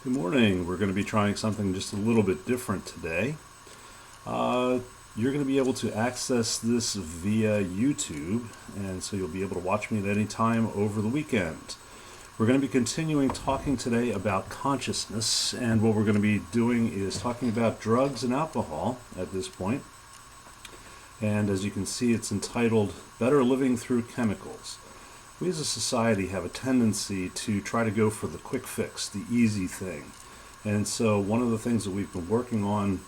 Good morning. We're going to be trying something just a little bit different today. You're going to be able to access this via YouTube, and so you'll be able to watch me at any time over the weekend. We're going to be continuing talking today about consciousness, and what we're going to be doing is talking about drugs and alcohol at this point. And as you can see, it's entitled Better Living Through Chemicals. We as a society have a tendency to try to go for the quick fix, the easy thing. And so one of the things that we've been working on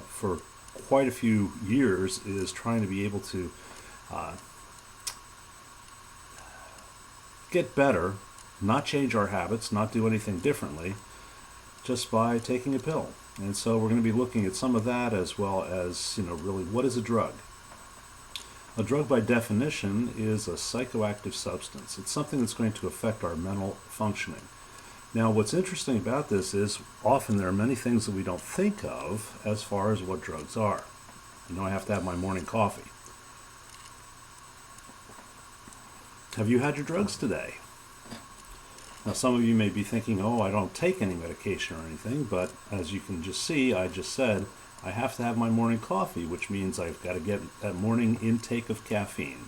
for quite a few years is trying to be able to get better, not change our habits, not do anything differently, just by taking a pill. And so we're going to be looking at some of that, as well as, really what is a drug? A drug, by definition, is a psychoactive substance. It's something that's going to affect our mental functioning. Now, what's interesting about this is often there are many things that we don't think of as far as what drugs are. I have to have my morning coffee. Have you had your drugs today? Now, some of you may be thinking, I don't take any medication or anything, but as you can just see, I just said, I have to have my morning coffee, which means I've got to get that morning intake of caffeine.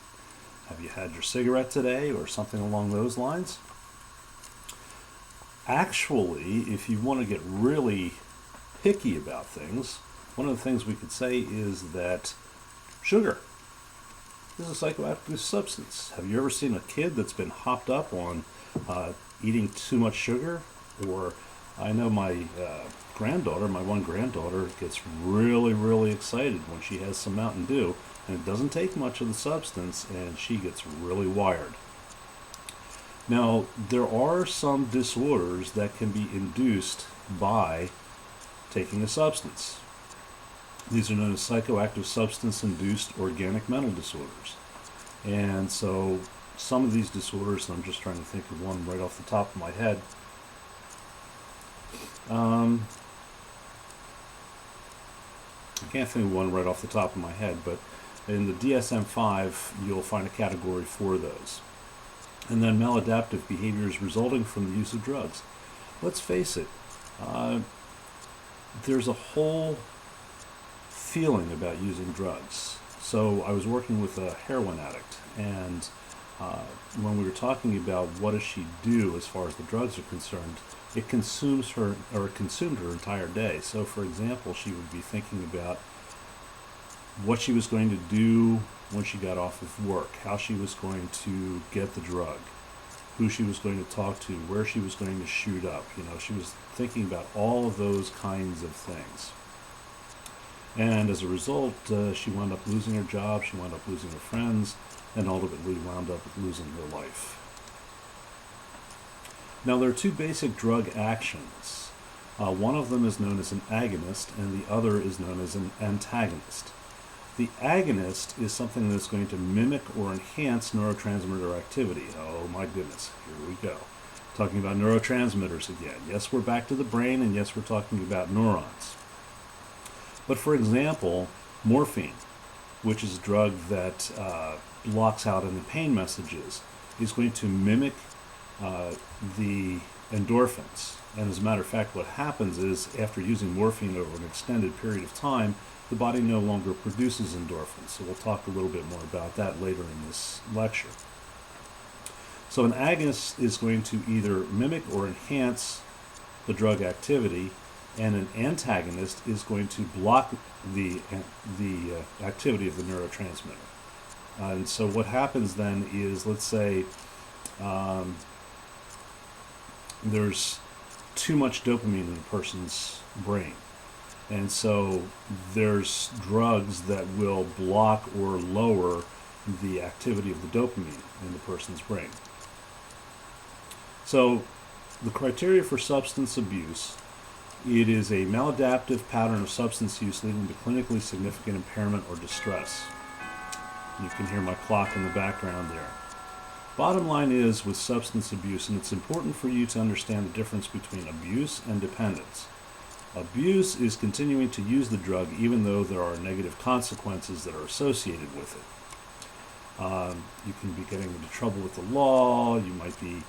Have you had your cigarette today or something along those lines? Actually, if you want to get really picky about things, one of the things we could say is that sugar is a psychoactive substance. Have you ever seen a kid that's been hopped up on eating too much sugar? Or I know my one granddaughter gets really, really excited when she has some Mountain Dew, and it doesn't take much of the substance, and she gets really wired. Now, there are some disorders that can be induced by taking a substance. These are known as psychoactive substance-induced organic mental disorders. And so some of these disorders, and I'm just trying to think of one right off the top of my head, I can't think of one right off the top of my head, but in the DSM-5, you'll find a category for those. And then maladaptive behaviors resulting from the use of drugs. Let's face it, there's a whole feeling about using drugs. So I was working with a heroin addict, and when we were talking about what does she do as far as the drugs are concerned, it consumed her entire day. So, for example, she would be thinking about what she was going to do when she got off of work, how she was going to get the drug, who she was going to talk to, where she was going to shoot up. She was thinking about all of those kinds of things. And as a result, she wound up losing her job, she wound up losing her friends, and ultimately wound up losing her life. Now, there are two basic drug actions. One of them is known as an agonist, and the other is known as an antagonist. The agonist is something that's going to mimic or enhance neurotransmitter activity. Oh my goodness, here we go. Talking about neurotransmitters again. Yes, we're back to the brain, and yes, we're talking about neurons. But for example, morphine, which is a drug that blocks out any pain messages, is going to mimic the endorphins. And as a matter of fact, what happens is after using morphine over an extended period of time, the body no longer produces endorphins. So we'll talk a little bit more about that later in this lecture. So an agonist is going to either mimic or enhance the drug activity, and an antagonist is going to block the activity of the neurotransmitter. And so what happens then is, let's say there's too much dopamine in a person's brain. And so there's drugs that will block or lower the activity of the dopamine in the person's brain. So the criteria for substance abuse: it is a maladaptive pattern of substance use leading to clinically significant impairment or distress. You can hear my clock in the background there. Bottom line is, with substance abuse, and it's important for you to understand the difference between abuse and dependence. Abuse is continuing to use the drug even though there are negative consequences that are associated with it. You can be getting into trouble with the law. You might be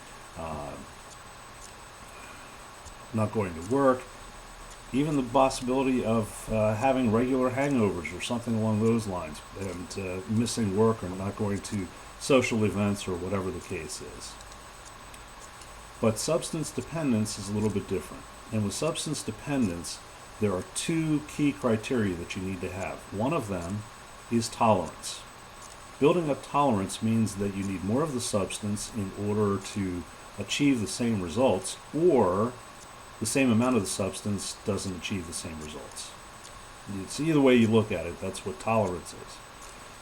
not going to work, even the possibility of having regular hangovers or something along those lines, and missing work or not going to social events or whatever the case is. But substance dependence is a little bit different. And with substance dependence, there are two key criteria that you need to have. One of them is tolerance. Building up tolerance means that you need more of the substance in order to achieve the same results, or the same amount of the substance doesn't achieve the same results. It's either way you look at it, that's what tolerance is.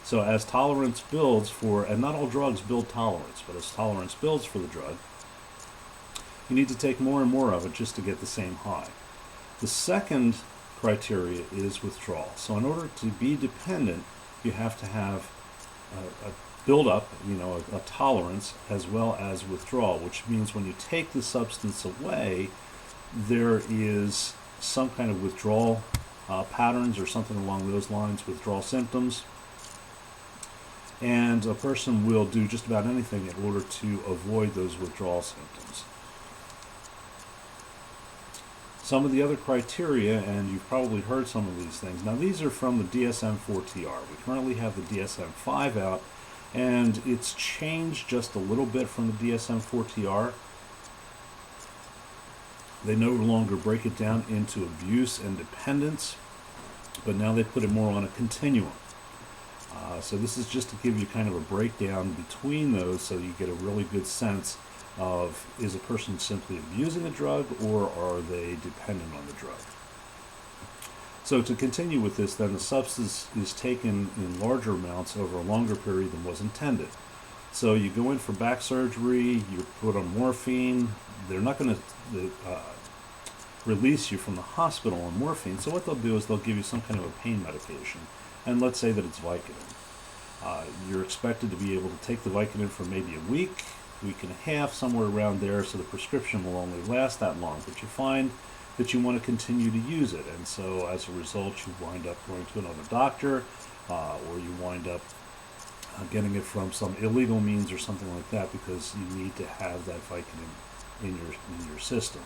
So as tolerance builds for, and not all drugs build tolerance, but as tolerance builds for the drug, you need to take more and more of it just to get the same high. The second criteria is withdrawal. So in order to be dependent, you have to have a build up, a tolerance as well as withdrawal, which means when you take the substance away, there is some kind of withdrawal patterns or something along those lines, withdrawal symptoms. And a person will do just about anything in order to avoid those withdrawal symptoms. Some of the other criteria, and you've probably heard some of these things. Now these are from the DSM-4TR. We currently have the DSM-5 out, and it's changed just a little bit from the DSM-4TR. They no longer break it down into abuse and dependence, but now they put it more on a continuum. So this is just to give you kind of a breakdown between those so you get a really good sense of, is a person simply abusing a drug or are they dependent on the drug? So to continue with this, then the substance is taken in larger amounts over a longer period than was intended. So you go in for back surgery, you're put on morphine. They're not going to release you from the hospital on morphine. So what they'll do is they'll give you some kind of a pain medication. And let's say that it's Vicodin. You're expected to be able to take the Vicodin for maybe a week and a half, somewhere around there, so the prescription will only last that long. But you find that you want to continue to use it, and so as a result you wind up going to another doctor, or you wind up getting it from some illegal means or something like that, because you need to have that Vicodin in your system.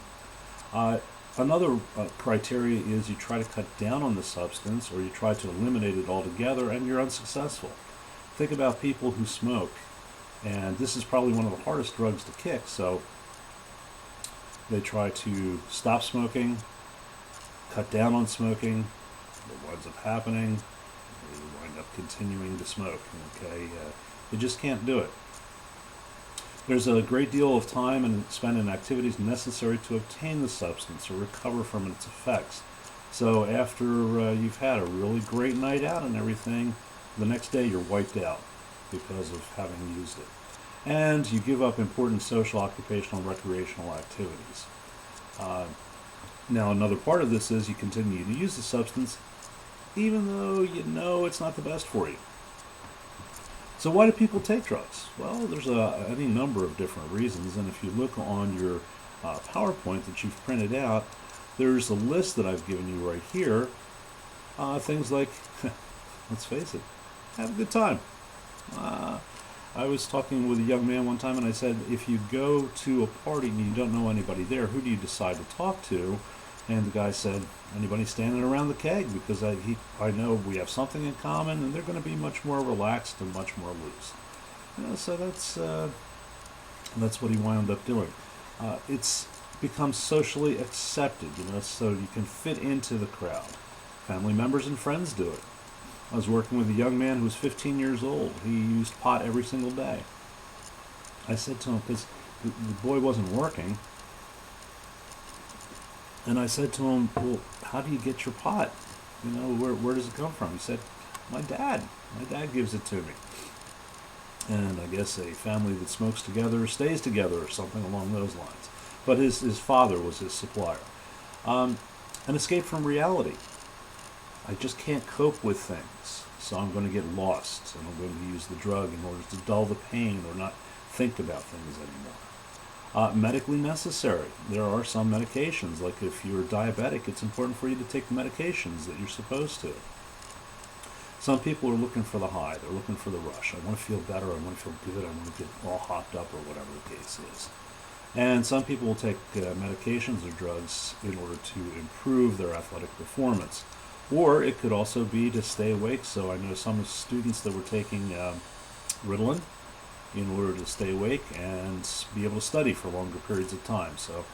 Another criteria is you try to cut down on the substance, or you try to eliminate it altogether, and you're unsuccessful. Think about people who smoke, and this is probably one of the hardest drugs to kick, so they try to stop smoking, cut down on smoking. What winds up happening? They wind up continuing to smoke. Okay, you just can't do it. There's a great deal of time and spent in activities necessary to obtain the substance or recover from its effects. So after you've had a really great night out and everything, the next day you're wiped out because of having used it. And you give up important social, occupational, and recreational activities. Now another part of this is you continue to use the substance even though you know it's not the best for you. So why do people take drugs? Well, there's any number of different reasons, and if you look on your PowerPoint that you've printed out, there's a list that I've given you right here. Things like, let's face it, have a good time. I was talking with a young man one time, and I said, if you go to a party and you don't know anybody there, who do you decide to talk to? And the guy said, anybody standing around the keg, because I know we have something in common, and they're going to be much more relaxed and much more loose. So that's what he wound up doing. It's become socially accepted, so you can fit into the crowd. Family members and friends do it. I was working with a young man who was 15 years old. He used pot every single day. I said to him, because the boy wasn't working, and I said to him, well, how do you get your pot? Where does it come from? He said, my dad gives it to me. And I guess a family that smokes together stays together, or something along those lines. But his father was his supplier. An escape from reality. I just can't cope with things, so I'm going to get lost, and I'm going to use the drug in order to dull the pain or not think about things anymore. Medically necessary. There are some medications, like if you're diabetic, it's important for you to take the medications that you're supposed to. Some people are looking for the high. They're looking for the rush. I want to feel better. I want to feel good. I want to get all hopped up, or whatever the case is. And some people will take medications or drugs in order to improve their athletic performance. Or it could also be to stay awake. So I know some students that were taking Ritalin in order to stay awake and be able to study for longer periods of time. So,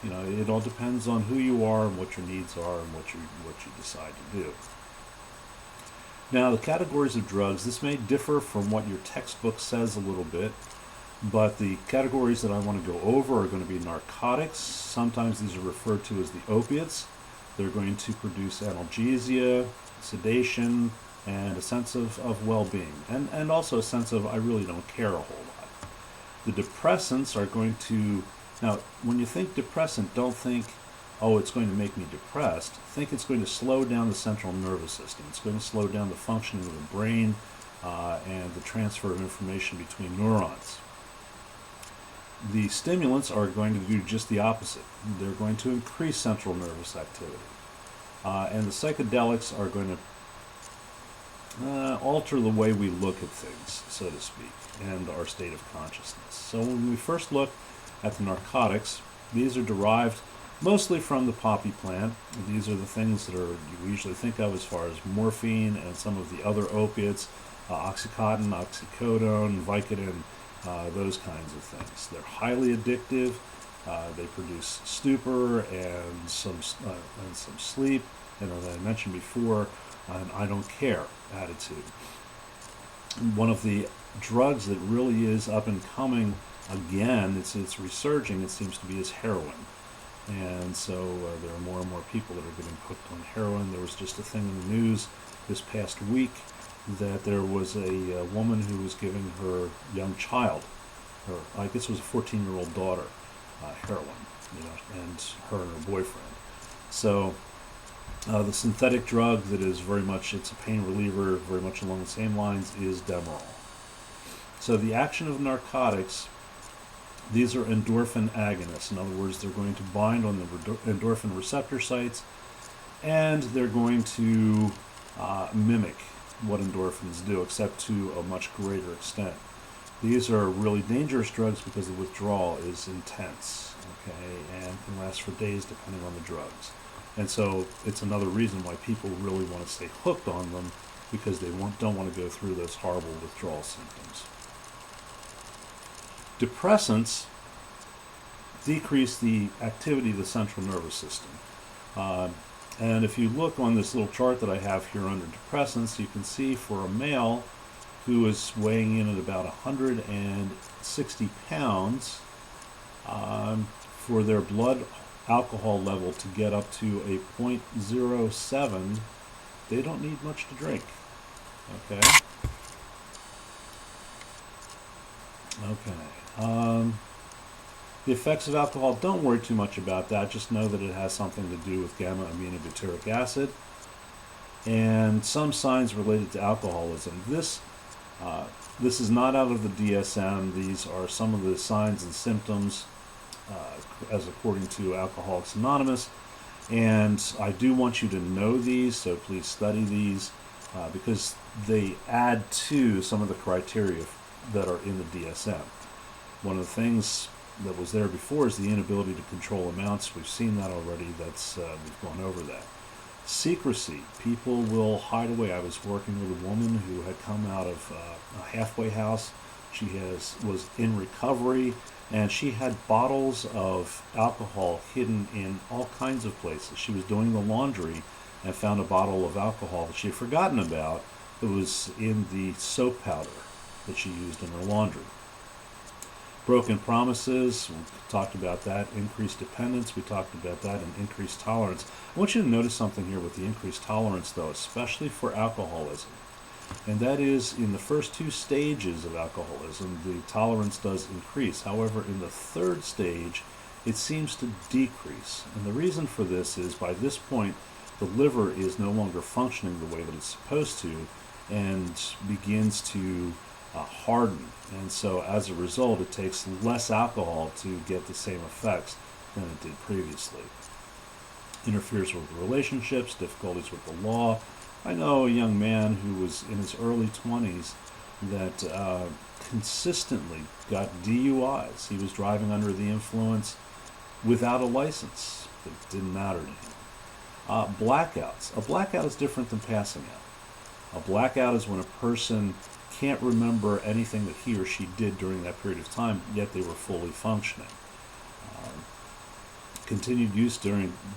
it all depends on who you are and what your needs are and what you decide to do. Now, the categories of drugs, this may differ from what your textbook says a little bit, but the categories that I want to go over are going to be narcotics. Sometimes these are referred to as the opiates. They're going to produce analgesia, sedation, and a sense of well-being, and also a sense of I really don't care a whole lot. The depressants are going to, now when you think depressant, don't think, oh, it's going to make me depressed. Think it's going to slow down the central nervous system. It's going to slow down the functioning of the brain and the transfer of information between neurons. The stimulants are going to do just the opposite. They're going to increase central nervous activity. And the psychedelics are going to alter the way we look at things, so to speak, and our state of consciousness. So when we first look at the narcotics, these are derived mostly from the poppy plant. These are the things that you usually think of as far as morphine and some of the other opiates, Oxycontin, oxycodone, Vicodin, those kinds of things. They're highly addictive. They produce stupor and some sleep, and as I mentioned before, an I don't care attitude. One of the drugs that really is up and coming again, it's resurging, it seems to be, is heroin. And so there are more and more people that are getting hooked on heroin. There was just a thing in the news this past week that there was a woman who was giving her young child, I guess it was a 14-year-old daughter, heroin, and her and her boyfriend. So the synthetic drug that is it's a pain reliever, very much along the same lines, is Demerol. So the action of narcotics, these are endorphin agonists. In other words, they're going to bind on the endorphin receptor sites, and they're going to mimic what endorphins do, except to a much greater extent. These are really dangerous drugs because the withdrawal is intense, okay, and can last for days depending on the drugs. And so it's another reason why people really want to stay hooked on them, because they don't want to go through those horrible withdrawal symptoms. Depressants decrease the activity of the central nervous system. And if you look on this little chart that I have here under depressants, you can see for a male who is weighing in at about 160 pounds, for their blood alcohol level to get up to a 0.07, they don't need much to drink. Okay? Okay. The effects of alcohol, don't worry too much about that. Just know that it has something to do with gamma-aminobutyric acid and some signs related to alcoholism. This is not out of the DSM. These are some of the signs and symptoms as according to Alcoholics Anonymous. And I do want you to know these, so please study these because they add to some of the criteria that are in the DSM. One of the things that was there before is the inability to control amounts. We've seen that already. We've gone over that. Secrecy. People will hide away. I was working with a woman who had come out of a halfway house. She was in recovery, and she had bottles of alcohol hidden in all kinds of places. She was doing the laundry and found a bottle of alcohol that she had forgotten about. It was in the soap powder that she used in her laundry. Broken promises, we talked about that. Increased dependence, we talked about that. And increased tolerance. I want you to notice something here with the increased tolerance, though, especially for alcoholism. And that is, in the first two stages of alcoholism, the tolerance does increase. However, in the third stage, it seems to decrease. And the reason for this is, by this point, the liver is no longer functioning the way that it's supposed to and begins to harden. And so as a result, it takes less alcohol to get the same effects than it did previously. Interferes with relationships, difficulties with the law. I know a young man who was in his early 20s that consistently got DUIs. He was driving under the influence without a license. It didn't matter to him. Blackouts. A blackout is different than passing out. A blackout is when a person can't remember anything that he or she did during that period of time, yet they were fully functioning. Continued use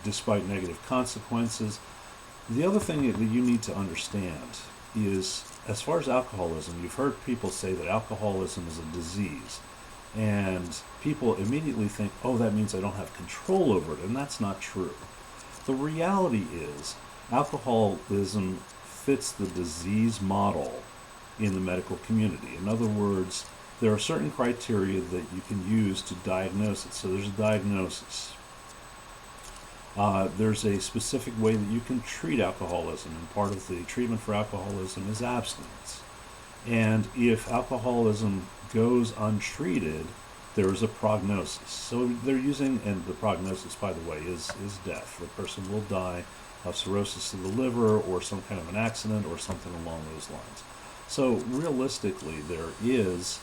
despite negative consequences. The other thing that you need to understand is, as far as alcoholism, you've heard people say that alcoholism is a disease. And people immediately think, oh, that means I don't have control over it, and that's not true. The reality is, alcoholism fits the disease model in the medical community. In other words, there are certain criteria that you can use to diagnose it. So there's a diagnosis. There's a specific way that you can treat alcoholism, and part of the treatment for alcoholism is abstinence. And if alcoholism goes untreated, there is a prognosis. So they're using, and the prognosis, by the way, is death. The person will die of cirrhosis of the liver or some kind of an accident or something along those lines. So realistically, there is,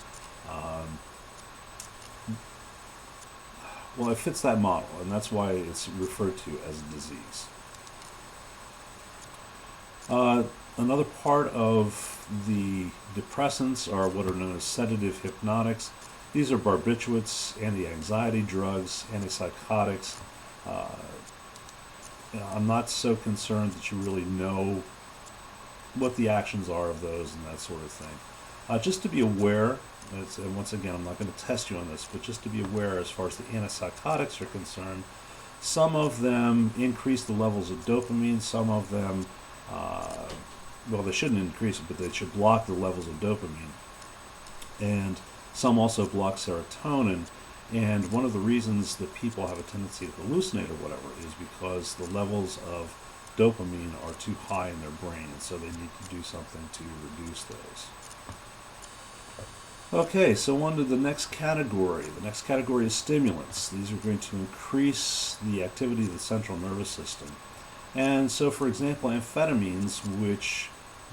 well, it fits that model, and that's why it's referred to as a disease. Another part of the depressants are what are known as sedative hypnotics. These are barbiturates, anti-anxiety drugs, antipsychotics. I'm not so concerned that you really know what the actions are of those and that sort of thing. Just to be aware, and once again, I'm not going to test you on this, but just to be aware as far as the antipsychotics are concerned, some of them increase the levels of dopamine, some of them, well, they shouldn't increase it, but they should block the levels of dopamine. And some also block serotonin. And one of the reasons that people have a tendency to hallucinate or whatever is because the levels of dopamine are too high in their brain, and so they need to do something to reduce those. Okay, so on to the next category. The next category is stimulants. These are going to increase the activity of the central nervous system. And so, for example, amphetamines, which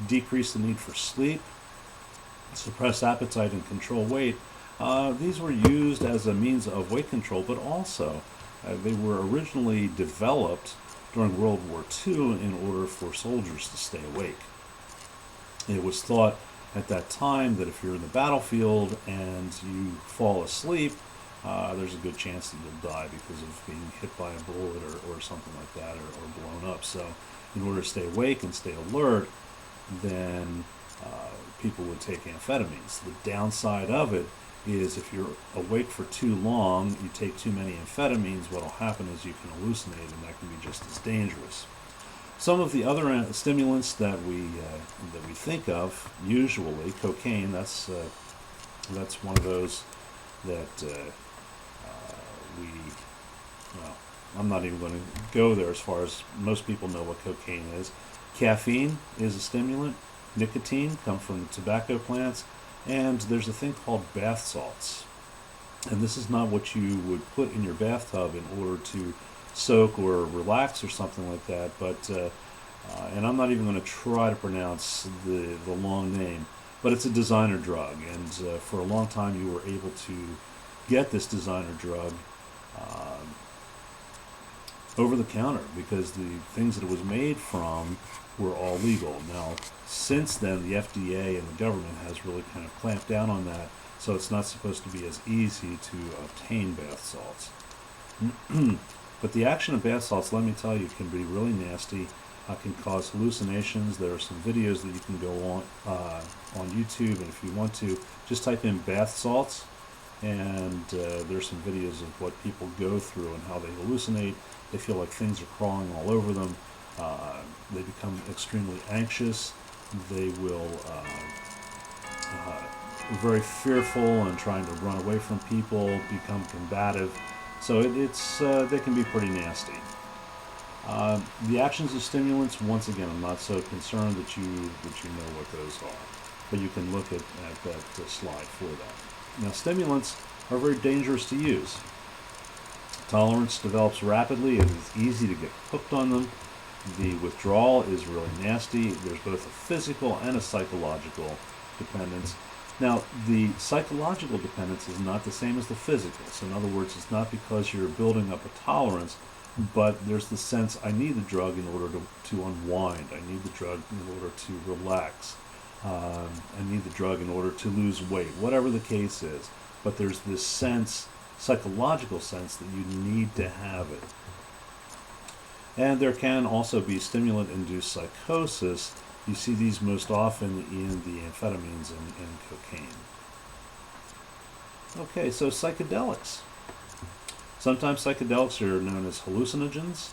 decrease the need for sleep, suppress appetite, and control weight, these were used as a means of weight control, but also they were originally developed during World War II in order for soldiers to stay awake. It was thought at that time that if you're in the battlefield and you fall asleep, there's a good chance that you'll die because of being hit by a bullet or something like that, or blown up. So in order to stay awake and stay alert, then people would take amphetamines. The downside of it is if you're awake for too long, you take too many amphetamines, what will happen is you can hallucinate, and that can be just as dangerous. Some of the other stimulants that we think of, usually cocaine. That's one of those that well, I'm not even going to go there as far as most people know what cocaine is. Caffeine is a stimulant. Nicotine comes from tobacco plants. And there's a thing called bath salts. And this is not what you would put in your bathtub in order to soak or relax or something like that, but and I'm not even going to try to pronounce the long name, but it's a designer drug, and for a long time you were able to get this designer drug over the counter because the things that it was made from were all legal. Now, since then, the FDA and the government has really kind of clamped down on that, so it's not supposed to be as easy to obtain bath salts. But the action of bath salts, let me tell you, can be really nasty. Can cause hallucinations. There are some videos that you can go on YouTube, and if you want to, just type in bath salts, and there's some videos of what people go through and how they hallucinate. They feel like things are crawling all over them. They become extremely anxious. They will be very fearful and trying to run away from people, become combative. So they can be pretty nasty. The actions of stimulants, once again, I'm not so concerned that you know what those are, but you can look at that slide for that. Now, stimulants are very dangerous to use. Tolerance develops rapidly. It is easy to get hooked on them. The withdrawal is really nasty. There's both a physical and a psychological dependence. Now, the psychological dependence is not the same as the physical. So in other words, it's not because you're building up a tolerance, but there's the sense, I need the drug in order to unwind. I need the drug in order to relax. I need the drug in order to lose weight, whatever the case is. But there's this sense, psychological sense, that you need to have it. And there can also be stimulant-induced psychosis. You see these most often in the amphetamines and cocaine. Okay, so psychedelics. Sometimes psychedelics are known as hallucinogens,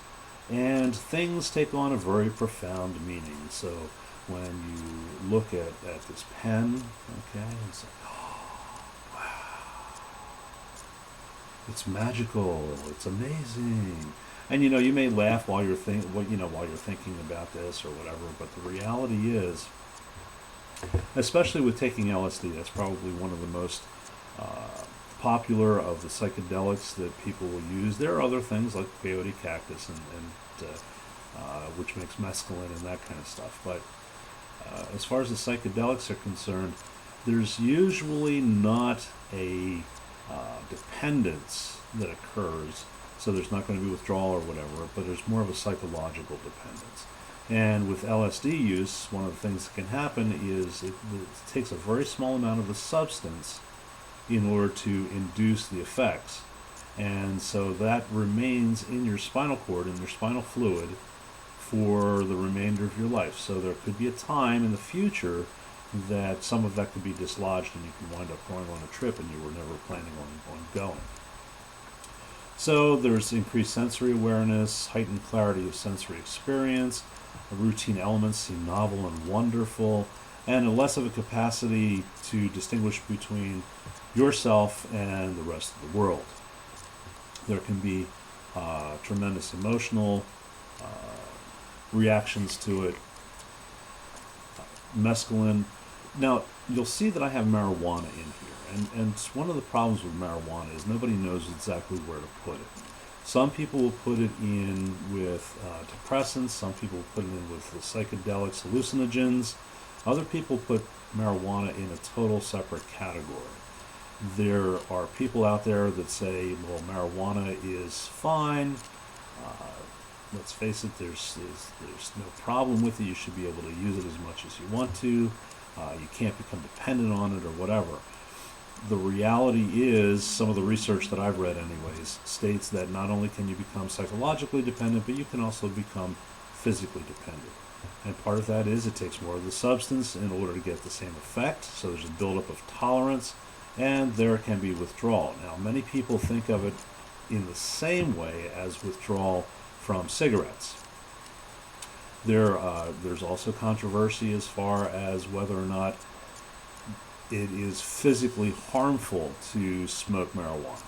and things take on a very profound meaning. So when you look at this pen, okay, it's like, oh, wow, it's magical, it's amazing. And you may laugh while you're while you're thinking about this or whatever, but the reality is, especially with taking LSD, that's probably one of the most popular of the psychedelics that people will use. There are other things like peyote cactus and which makes mescaline and that kind of stuff. But as far as the psychedelics are concerned, there's usually not a dependence that occurs. So there's not going to be withdrawal or whatever, but there's more of a psychological dependence. And with LSD use, one of the things that can happen is it takes a very small amount of the substance in order to induce the effects. And so that remains in your spinal cord, in your spinal fluid, for the remainder of your life. So there could be a time in the future that some of that could be dislodged and you can wind up going on a trip and you were never planning on going. So there's increased sensory awareness, heightened clarity of sensory experience, routine elements seem novel and wonderful, and a less of a capacity to distinguish between yourself and the rest of the world. There can be tremendous emotional reactions to it. Mescaline. Now, you'll see that I have marijuana in here. And one of the problems with marijuana is nobody knows exactly where to put it. Some people will put it in with depressants. Some people will put it in with the psychedelics, hallucinogens. Other people put marijuana in a total separate category. There are people out there that say, well, marijuana is fine. Let's face it, there's no problem with it. You should be able to use it as much as you want to. You can't become dependent on it or whatever. The reality is, some of the research that I've read anyways, states that not only can you become psychologically dependent, but you can also become physically dependent. And part of that is it takes more of the substance in order to get the same effect, so there's a buildup of tolerance, and there can be withdrawal. Now, many people think of it in the same way as withdrawal from cigarettes. There's also controversy as far as whether or not it is physically harmful to smoke marijuana.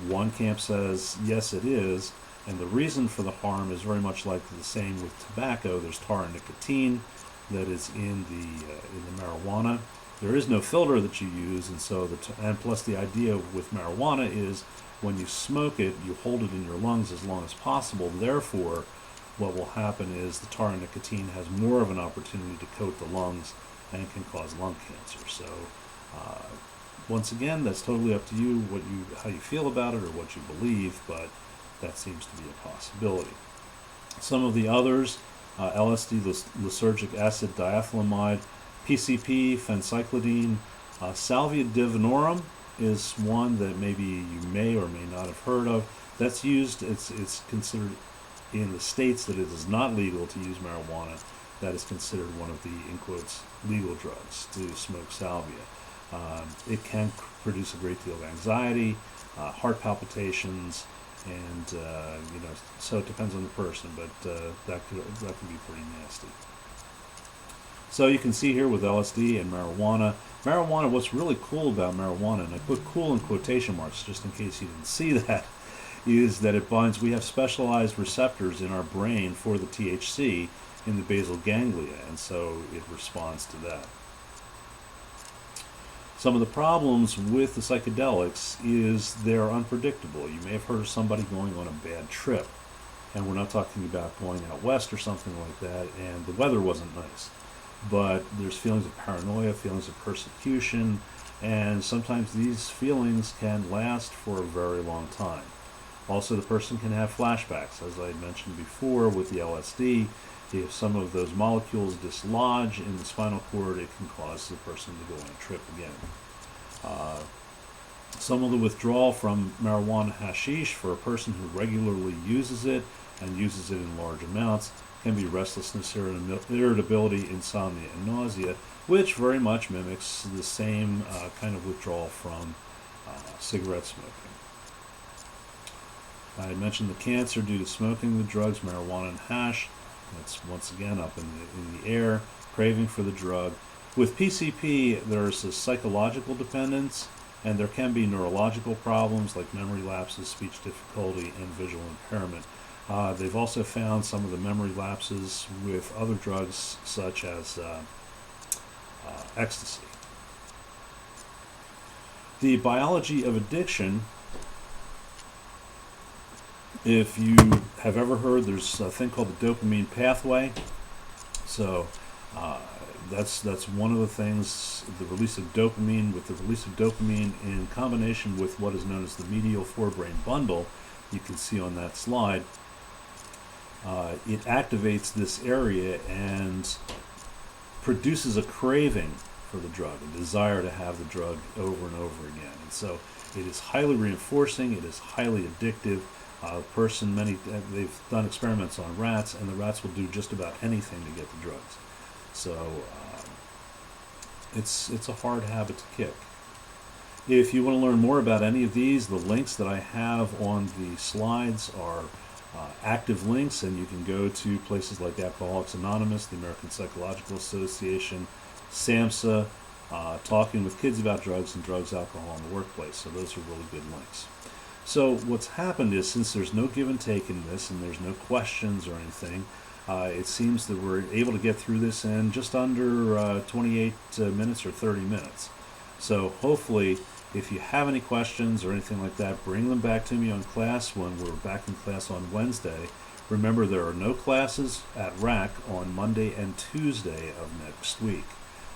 One camp says yes, it is, and the reason for the harm is very much like the same with tobacco. There's tar and nicotine that is in the marijuana. There is no filter that you use, and so and plus the idea with marijuana is when you smoke it, you hold it in your lungs as long as possible. Therefore, what will happen is the tar and nicotine has more of an opportunity to coat the lungs and can cause lung cancer. So once again, that's totally up to you, how you feel about it or what you believe, but that seems to be a possibility. Some of the others, LSD, lysergic acid diethylamide, PCP, phencyclidine, salvia divinorum is one that maybe you may or may not have heard of. That's used, it's considered in the states that it is not legal to use marijuana. That is considered one of the, in quotes, legal drugs to smoke salvia. It can produce a great deal of anxiety, heart palpitations, and so it depends on the person, but that can be pretty nasty. So you can see here with LSD and marijuana. Marijuana, what's really cool about marijuana, and I put cool in quotation marks just in case you didn't see that, is that it binds, we have specialized receptors in our brain for the THC in the basal ganglia, and so it responds to that. Some of the problems with the psychedelics is they're unpredictable. You may have heard of somebody going on a bad trip, and we're not talking about going out west or something like that, and the weather wasn't nice. but there's feelings of paranoia, feelings of persecution, and sometimes these feelings can last for a very long time. Also, the person can have flashbacks, as I mentioned before with the LSD. If some of those molecules dislodge in the spinal cord, it can cause the person to go on a trip again. Some of the withdrawal from marijuana hashish for a person who regularly uses it and uses it in large amounts can be restlessness, irritability, insomnia, and nausea, which very much mimics the same kind of withdrawal from cigarette smoking. I mentioned the cancer due to smoking the drugs, marijuana and hash. That's once again up in the air, craving for the drug. With PCP, there's a psychological dependence, and there can be neurological problems like memory lapses, speech difficulty, and visual impairment. They've also found some of the memory lapses with other drugs such as ecstasy. The biology of addiction, if you have ever heard, there's a thing called the dopamine pathway. So that's one of the things, the release of dopamine. With the release of dopamine in combination with what is known as the medial forebrain bundle, you can see on that slide, it activates this area and produces a craving for the drug, a desire to have the drug over and over again. And so it is highly reinforcing, it is highly addictive. They've done experiments on rats, and the rats will do just about anything to get the drugs. So it's a hard habit to kick. If you want to learn more about any of these, the links that I have on the slides are active links, and you can go to places like Alcoholics Anonymous, the American Psychological Association, SAMHSA, Talking with Kids About Drugs and Drugs, Alcohol in the Workplace. So those are really good links. So what's happened is, since there's no give and take in this and there's no questions or anything, it seems that we're able to get through this in just under 28 minutes or 30 minutes. So hopefully, if you have any questions or anything like that, bring them back to me on class when we're back in class on Wednesday. Remember, there are no classes at RAC on Monday and Tuesday of next week.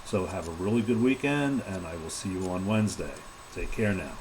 So have a really good weekend, and I will see you on Wednesday. Take care now.